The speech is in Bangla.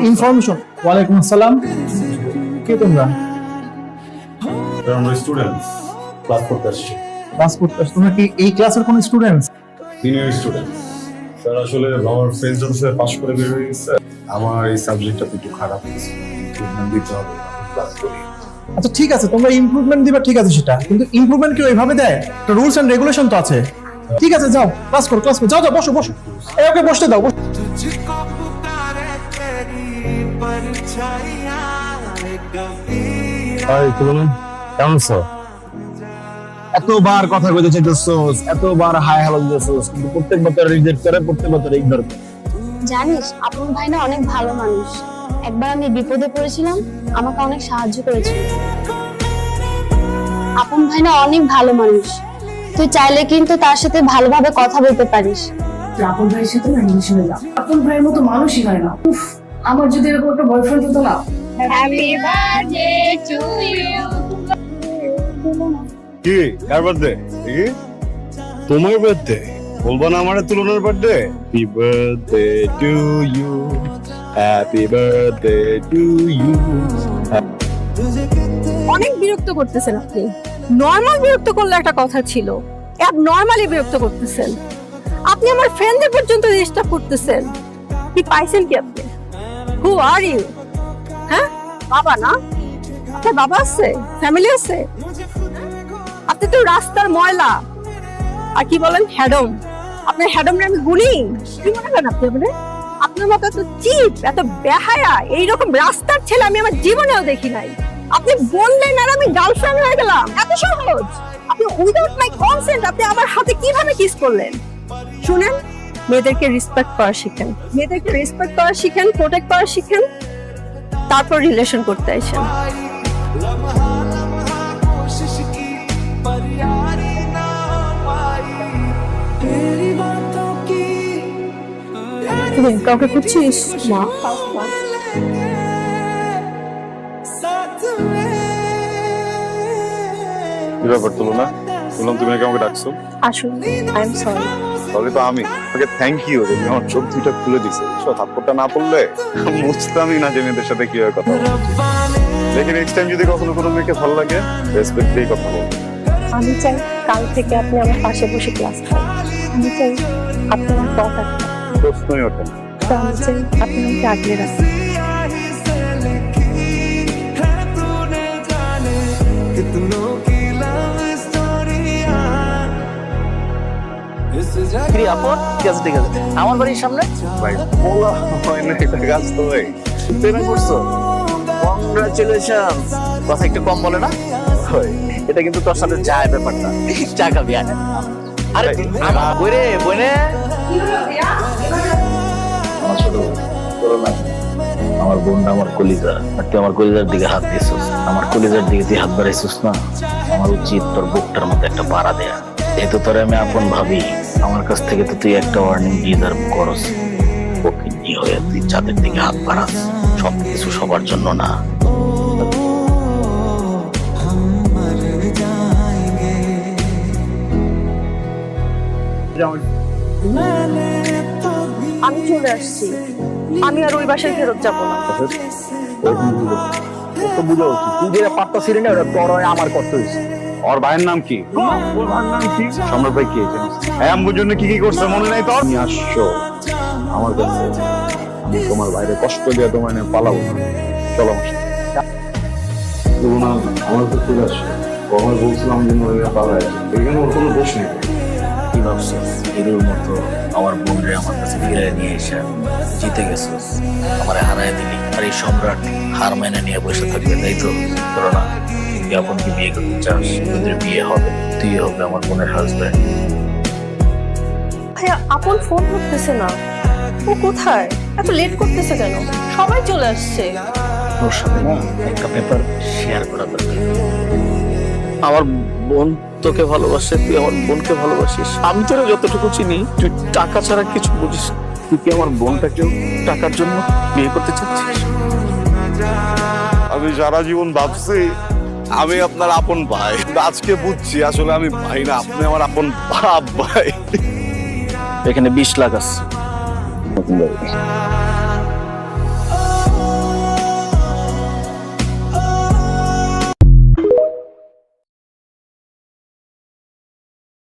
ইনফরমেশন। ওয়ালাইকুম আসসালাম, কে তোমরা? আমরা স্টুডেন্টস, ক্লাস করতে আসছি। ক্লাস করতে আসছো? তোমরা কি এই ক্লাসের কোনো স্টুডেন্টস? Senior students sir. আসলে আমার ফ্রেন্ডস যখন পাস করে বের হয়ে গেছে, আমার এই সাবজেক্টটা একটু খারাপ হয়েছে, ইমপ্রুভমেন্ট দিতে হবে, ক্লাস করি। আচ্ছা ঠিক আছে, তোমরা ইমপ্রুভমেন্ট দিবা, ঠিক আছে সেটা, কিন্তু ইমপ্রুভমেন্ট কেউ এইভাবে দেয়? একটা রুলস এন্ড রেগুলেশন তো আছে। ঠিক আছে যাও, ক্লাস করো, যাও যাও, বসো বসো, এই ওকে বসতে দাও, বসো। হাই তুলনা, কেমন আছো? এতবার কথা কইতে চাইতেছস, এতবার হাই হ্যালো দিতেছস, কিন্তু প্রত্যেকবার রিজেক্ট করে, প্রত্যেকবার ইগনোর করে। জানিস আপন ভাই না অনেক ভালো মানুষ। একবার আমি বিপদে পড়েছিলাম, আমাকে অনেক সাহায্য করেছিল। আপন ভাই না অনেক ভালো মানুষ, তুই চাইলে কিন্তু তার সাথে ভালোভাবে কথা বলতে পারিস। আপন ভাইয়ের সাথে না ইংলিশ হয়ে যাও, আপন ভাইয়ের মতো মানুষই হয় না। উফ, আমার যদি এরকম একটা বয়ফ্রেন্ড হতো না। Happy birthday to you. কি কার বার্থডে? কি তোমার বার্থডে? বলবা না আমার তুলনার birthday? Happy birthday to you, happy birthday to you. অনেক বিরক্ত করতেছেন আপনি। নর্মাল বিরক্ত করলে একটা কথা ছিল, নর্মালি বিরক্ত করতেছেন। আপনি আমার ফ্রেন্ডদের পর্যন্ত ডিস্টার্ব করতেছেন। কি পাইছেন কি আপনি? হু আর ইউ? হ্যাঁ, বাবা না? আপনার বাবা আছে, ফ্যামিলি আছে? আপনি তো রাস্তার ময়লা। আর কি বলেন হ্যাডম? আপনার হ্যাডমরে আমি গুনি? কি মনে করেন আপনি? আপনার মতো এত চিপ, এত বেহায়া এইরকম রাস্তার ছেলে আমি আমার জীবনেও দেখি নাই। আপনি বললেন আর আমি গার্লফ্রেন্ড হয়ে গেলাম, এত সহজ? আপনি উইদাউট মাই কনসেন্ট আপনি আমার হাতে কিভাবে কিস করলেন? শুনেন, মেয়েদেরকে রেসপেক্ট করা শিখেন, মেয়েদেরকে রেসপেক্ট করা শিখেন, প্রোটেক্ট করা শিখেন, তারপর রিলেশন করতে আসেন। কাউকে খুঁজছিস? মা কি ব্যাপার তুলনা? শুনলাম তুমি নাকি আমাকে ডাকছো। আসলে আই এম সরি। তাহলে তো আমি তোমাকে থ্যাংক ইউ, তুমি আমার চোখ দুইটা খুলে দিছো। থাপ্পড়টা না পড়লে বুঝতামই না যে মেয়েদের সাথে কিভাবে কথা বলতে। দেখি নেক্সট টাইম যদি কখনো কোনো মেয়েকে ভালো লাগে, রেসপেক্ট দিয়ে কথা বলবো। আমি চাই কাল থেকে আপনি আমার পাশে বসে ক্লাস করেন। আমি চাই আপনি আমার কথা রাখেন। প্রশ্নই ওঠে না। তো আমি চাই আপনি আমাকে আগলে রাখেন। ঠিক আছে, আমার বাড়ির সামনে ভাই বলা হয় না, এটা গাছ তো ভাই প্রেমে পড়ছো। কংগ্রাচুলেশন। কথা একটু কম বলে না? এটা কিন্তু তোর সাথে যায় ব্যাপারটা। চা খাবি? আরে বইরে বইনে আমার বোনটা আমার কলিজা, আর তুই আমার কলিজার দিকে হাত দিয়েছিস। আমার কলিজার দিকে তুই হাত বাড়াইছিস না? আমার উচিত তোর বুকটার মধ্যে একটা পাড়া দেয়া। যেহেতু তোর আমি আপন ভাবি, আমার কাছ থেকে তো তুই একটা ওয়ার্নিং ডিজার্ভ করস। ওকিন্নি হয়ে তুই চাঁদের দিকে হাত বাড়াস। সবকিছু সবার জন্য না। আমি চলে আসছি, আমি আর ওই বাসায় ফেরত যাবো না। বুঝো তুই যে পাত্তা ছিলি না, ওটা তোর আমার করতে হয়েছে। ওর ভাইয়ের নাম কি? ওর ভাইয়ের নাম কি? সম্রাট ভাই কি জানিস? হ্যাঁ আমার জন্য কি কি করছে মনে নাই তোর? তুমি আসছো আমার কাছে, আমি তোমার বাইরে কষ্ট দিয়ে তোমার নিয়ে পালাবো না। চলো আমার সাথে। তুলনা আমার কাছে চলে আসছে, আমার বলছিলাম যে মনে পালায়, এখানে ওর কোনো দোষ নেই। কি ভাবছিস এদের মতো আমার বোনরে আমার কাছে ফিরে নিয়ে এসে জিতে গেছিস, আমার হারায় দিলি। আর এই সম্রাট হার মেনে নিয়ে বসে থাকবে, তাই তো? ধরো না তুই আপন কি বিয়ে করতে চাস, তোদের বিয়ে হবে, তুই হবে আমার বোনের হাজব্যান্ড। ভাইয়া আপন ফোন করতেছে না, ও কোথায়? এত লেট করতেছে কেন? সবাই চলে আসছে। তোর সাথে না একটা ব্যাপার শেয়ার করা দরকার। আমার বোন তোকে ভালোবাসে, তুই আমার বোনকে ভালোবাসিস। আমি তোরা যতটুকু চিনি তুই টাকা ছাড়া কিছু বুঝিস। তুই কি আমার বোনটাকেও টাকার জন্য বিয়ে করতে চাচ্ছিস? আমি সারা জীবন ভাবছি আমি আপনার আপন ভাই, আজকে বুঝছি আসলে আমি ভাই না, আপনি আমার আপন বাপ ভাই। এখানে 20 লাখ আছে নতুন বাড়ি।